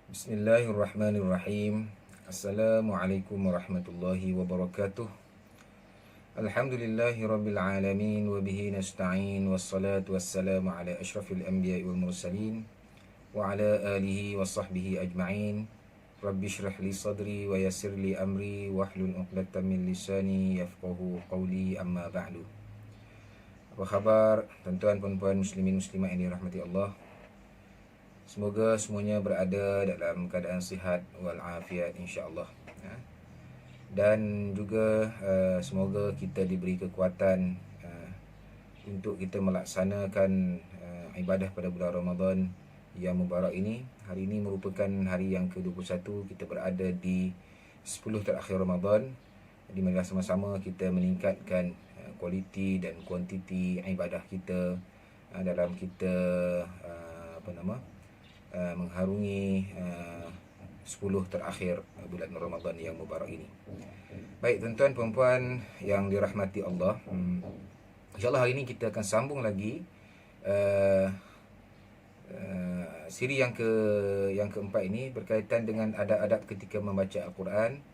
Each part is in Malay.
Bismillahirrahmanirrahim. Assalamualaikum warahmatullahi wabarakatuh. Alhamdulillahi rabbil alamin. Wabihi nasta'in. Wassalatu wassalamu ala ashrafil anbiya wal mursalin. Wa ala alihi wa sahbihi ajma'in. Rabbi syrah li sadri wa yassir li amri. Wahlul uqdatan min lisani yafqahu qawli, amma ba'du. Apa khabar tuan-tuan, puan-puan, muslimin, muslimat yang dirahmati Allah? Semoga semuanya berada dalam keadaan sihat walafiat, insya-Allah. Dan juga semoga kita diberi kekuatan untuk kita melaksanakan ibadah pada bulan Ramadan yang mubarak ini. Hari ini merupakan hari yang ke-21, kita berada di 10 terakhir Ramadan. Jadi marilah sama-sama kita meningkatkan kualiti dan kuantiti ibadah kita dalam kita mengharungi 10 terakhir bulan Ramadan yang mubarak ini. Baik tuan-tuan, puan-puan yang dirahmati Allah, InsyaAllah hari ini kita akan sambung lagi siri yang keempat ini berkaitan dengan adab-adab ketika membaca Al-Quran,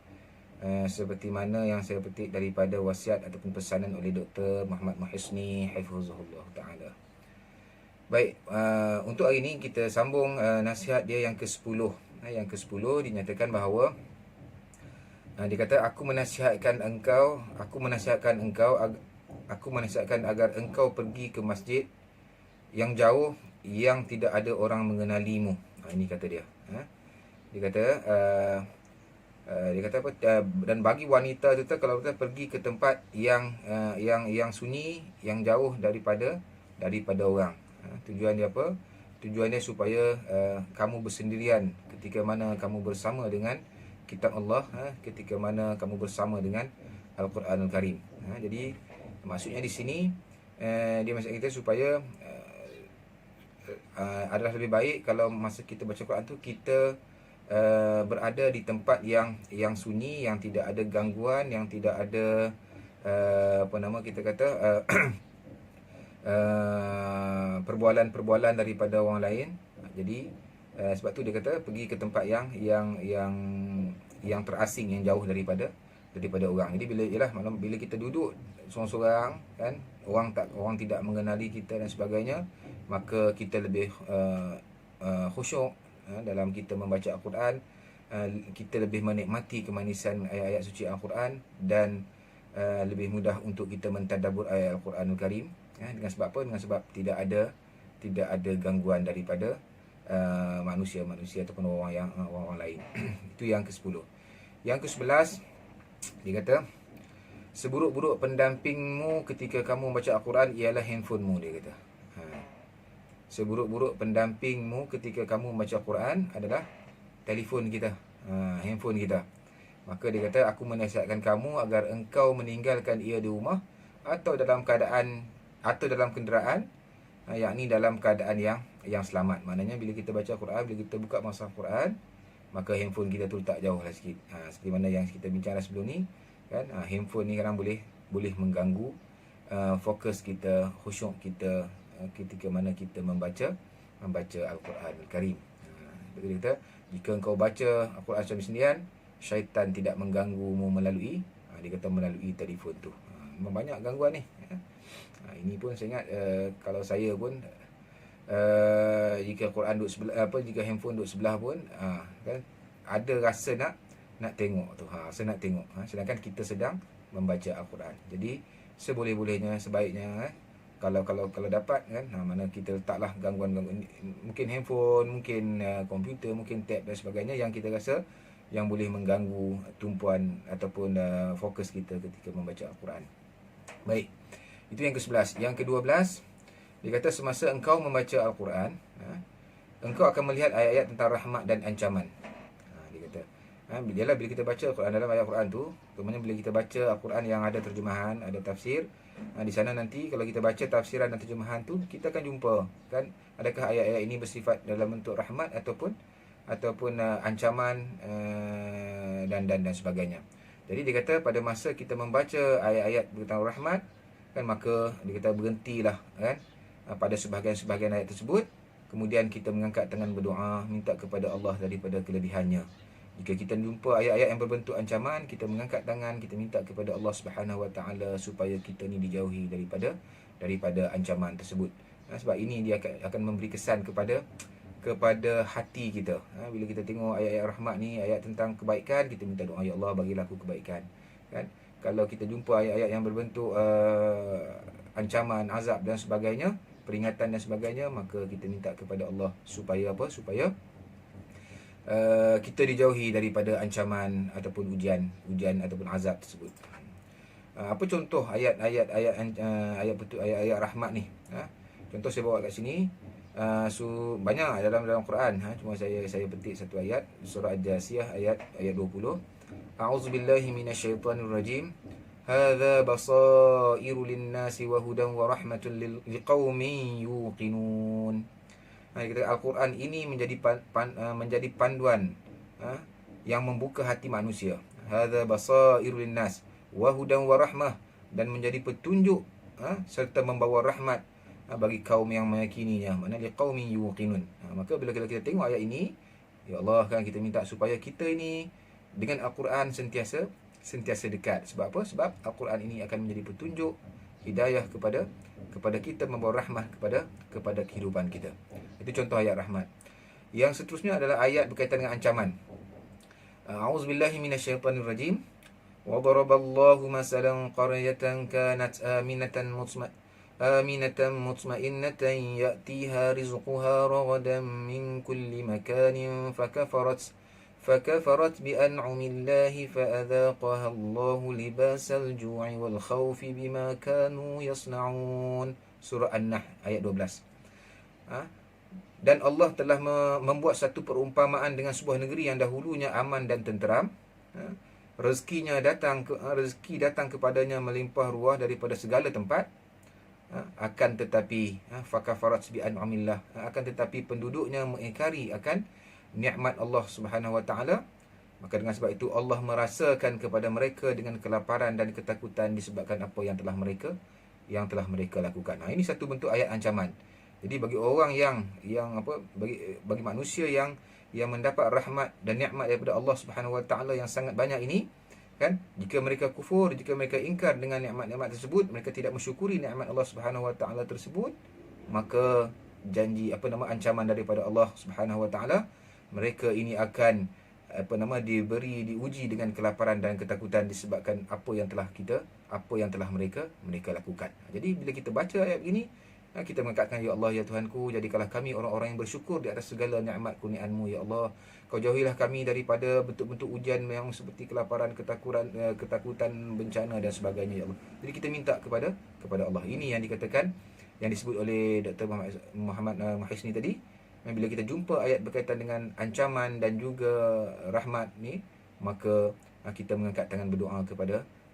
seperti mana yang saya petik daripada wasiat ataupun pesanan oleh Dr. Muhammad Muhisni hafizahullah ta'ala. Baik, untuk hari ini kita sambung nasihat dia yang ke-10. Yang ke-10 dinyatakan bahawa dia kata, aku menasihatkan agar engkau pergi ke masjid yang jauh yang tidak ada orang mengenalimu. Ini kata dia. Dia kata apa? Dan bagi wanita tu kalau kita pergi ke tempat yang sunyi, yang jauh daripada orang. Tujuan dia apa? Tujuannya supaya kamu bersendirian ketika mana kamu bersama dengan kitab Allah, ketika mana kamu bersama dengan Al-Quranul Karim. Jadi maksudnya di sini dia maksud kita supaya adalah lebih baik kalau masa kita baca Quran tu kita berada di tempat yang sunyi, yang tidak ada gangguan, yang tidak ada perbualan daripada orang lain. Jadi sebab tu dia kata pergi ke tempat yang terasing, yang jauh daripada orang. Jadi bila kita duduk seorang-seorang, kan, orang tidak mengenali kita dan sebagainya, maka kita lebih khusyuk dalam kita membaca Al-Quran. Kita lebih menikmati kemanisan ayat-ayat suci Al-Quran dan lebih mudah untuk kita mentadabbur ayat Al-Quranul Karim. Dengan sebab apa? Dengan sebab tidak ada gangguan daripada manusia ataupun orang lain. Itu yang ke-10. Yang ke-11 dia kata, seburuk-buruk pendampingmu ketika kamu membaca Al-Quran ialah handphonemu, dia kata. Seburuk-buruk pendampingmu ketika kamu membaca Al-Quran adalah telefon kita, handphone kita. Maka dia kata, aku menasihatkan kamu agar engkau meninggalkan ia di rumah atau dalam kenderaan, yakni dalam keadaan yang selamat. Maknanya bila kita baca Quran, bila kita buka masa Quran, maka handphone kita tu letak jauh lah sikit. Seperti mana yang kita bincang sebelum ni, kan, handphone ni kadang boleh mengganggu fokus kita, khusyuk kita ketika mana kita membaca Al-Quranul Karim. Betul kita, jika engkau baca Al-Quran secara sendirian, syaitan tidak mengganggumu melalui telefon tu. Memang banyak gangguan ni. Ini pun saya ingat kalau saya pun jika Quran duduk sebelah, jika handphone duduk sebelah pun, kan, ada rasa nak tengok tu, rasa nak tengok, sedangkan kita sedang membaca Al-Quran. Jadi seboleh-bolehnya, sebaiknya kalau dapat, kan, mana kita letaklah gangguan-gangguan, mungkin handphone, mungkin komputer, mungkin tab dan sebagainya yang kita rasa yang boleh mengganggu tumpuan ataupun fokus kita ketika membaca Al-Quran. Baik, itu yang ke-11. Yang ke-12 dia kata, semasa engkau membaca Al-Quran, engkau akan melihat ayat-ayat tentang rahmat dan ancaman. Dia kata, bila kita baca Al-Quran, dalam ayat Al-Quran tu, kemudian bila kita baca Al-Quran yang ada terjemahan, ada tafsir, di sana nanti kalau kita baca tafsiran dan terjemahan tu, kita akan jumpa, kan, adakah ayat-ayat ini bersifat dalam bentuk rahmat ataupun ancaman dan sebagainya. Jadi dia kata pada masa kita membaca ayat-ayat tentang rahmat, kan, maka dia kata berhentilah, kan, pada sebahagian ayat tersebut, kemudian kita mengangkat tangan berdoa, minta kepada Allah daripada kelebihannya. Jika kita jumpa ayat-ayat yang berbentuk ancaman, kita mengangkat tangan, kita minta kepada Allah Subhanahu Wa Taala supaya kita ni dijauhi daripada ancaman tersebut. Sebab ini dia akan memberi kesan kepada hati kita. Bila kita tengok ayat-ayat rahmat ni, ayat tentang kebaikan, kita minta doa, ya Allah bagilah aku kebaikan. Kan? Kalau kita jumpa ayat-ayat yang berbentuk ancaman, azab dan sebagainya, peringatan dan sebagainya, maka kita minta kepada Allah supaya apa? Supaya kita dijauhi daripada ancaman ataupun ujian ataupun azab tersebut. Apa contoh ayat-ayat rahmat ni? Contoh saya bawa kat sini. Banyak dalam Quran, cuma saya petik satu ayat, surah Al-Jasiyah ayat 20. A'udzubillahi minasyaitonir rajim. Hadza basairu lin-nasi wa hudan wa rahmatun liqaumin yuqinun. Kita Al-Quran ini menjadi panduan yang membuka hati manusia. Hadza basairu lin-nas wa hudan wa rahmah, dan menjadi petunjuk serta membawa rahmat bagi kaum yang meyakininya. Maknanya liqaumin yuqinun. Maka bila kita tengok ayat ini, ya Allah, kan kita minta supaya kita ini dengan Al-Quran sentiasa dekat. Sebab apa? Sebab Al-Quran ini akan menjadi petunjuk, hidayah kepada kita, membawa rahmat kepada kehidupan kita. Itu contoh ayat rahmat. Yang seterusnya adalah ayat berkaitan dengan ancaman. A'udzubillahi minasyaitonirrajim. Wa daraballahu masalan qaryatan kanat aminatan mutmainnatan ya'tiha rizquha ragadan min kulli makanin فكفرت بأنعم الله فأذاقها الله لباس الجوع والخوف بما كانوا يصنعون. Surah An-Nahl ayat 12. Dan Allah telah membuat satu perumpamaan dengan sebuah negeri yang dahulunya aman dan tenteram. Rezeki datang kepadanya melimpah ruah daripada segala tempat. Akan tetapi fakafarat bi an'amillah, akan tetapi penduduknya mengingkari akan nikmat Allah Subhanahu Wa Taala. Maka dengan sebab itu Allah merasakan kepada mereka dengan kelaparan dan ketakutan disebabkan apa yang telah mereka lakukan. Ini satu bentuk ayat ancaman. Jadi bagi orang bagi manusia yang mendapat rahmat dan nikmat daripada Allah Subhanahu Wa Taala yang sangat banyak ini, kan, jika mereka kufur, jika mereka ingkar dengan nikmat-nikmat tersebut, mereka tidak mensyukuri nikmat Allah Subhanahu Wa Taala tersebut, maka ancaman daripada Allah Subhanahu Wa Taala, mereka ini akan diuji dengan kelaparan dan ketakutan disebabkan apa yang telah mereka lakukan. Jadi bila kita baca ayat ini, kita mengatakan, ya Allah, ya Tuhanku, jadikanlah kami orang-orang yang bersyukur di atas segala nikmat kurniaan-Mu, ya Allah. Kau jauhilah kami daripada bentuk-bentuk ujian yang seperti kelaparan, ketakutan, bencana dan sebagainya, ya Allah. Jadi kita minta kepada Allah. Ini yang dikatakan, yang disebut oleh Dr. Muhammad Muhaisni tadi. Bila kita jumpa ayat berkaitan dengan ancaman dan juga rahmat ni, maka kita mengangkat tangan berdoa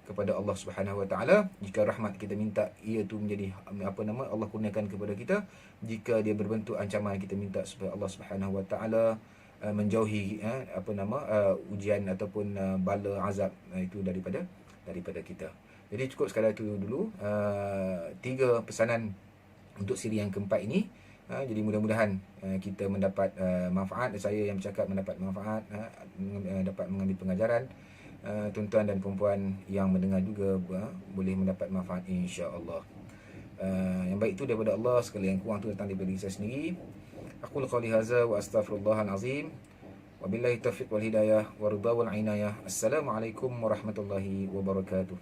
kepada Allah Subhanahu Wa Taala. Jika rahmat kita minta ia tu menjadi Allah kurniakan kepada kita. Jika dia berbentuk ancaman, kita minta supaya Allah Subhanahu Wa Taala menjauhi ujian ataupun bala azab itu daripada kita. Jadi cukup sekadar itu dulu 3 pesanan untuk siri yang keempat ini. Jadi mudah-mudahan kita mendapat manfaat. Saya yang bercakap mendapat manfaat, dapat mengambil pengajaran. Tuan-tuan dan perempuan yang mendengar juga boleh mendapat manfaat, insya-Allah. Yang baik itu daripada Allah, sekali yang kurang itu datang daripada diri saya sendiri. Aqul qouli hadza wa astaghfirullahal azim. Wabillahi taufiq wal hidayah wa ridha wal inayah. Assalamualaikum warahmatullahi wabarakatuh.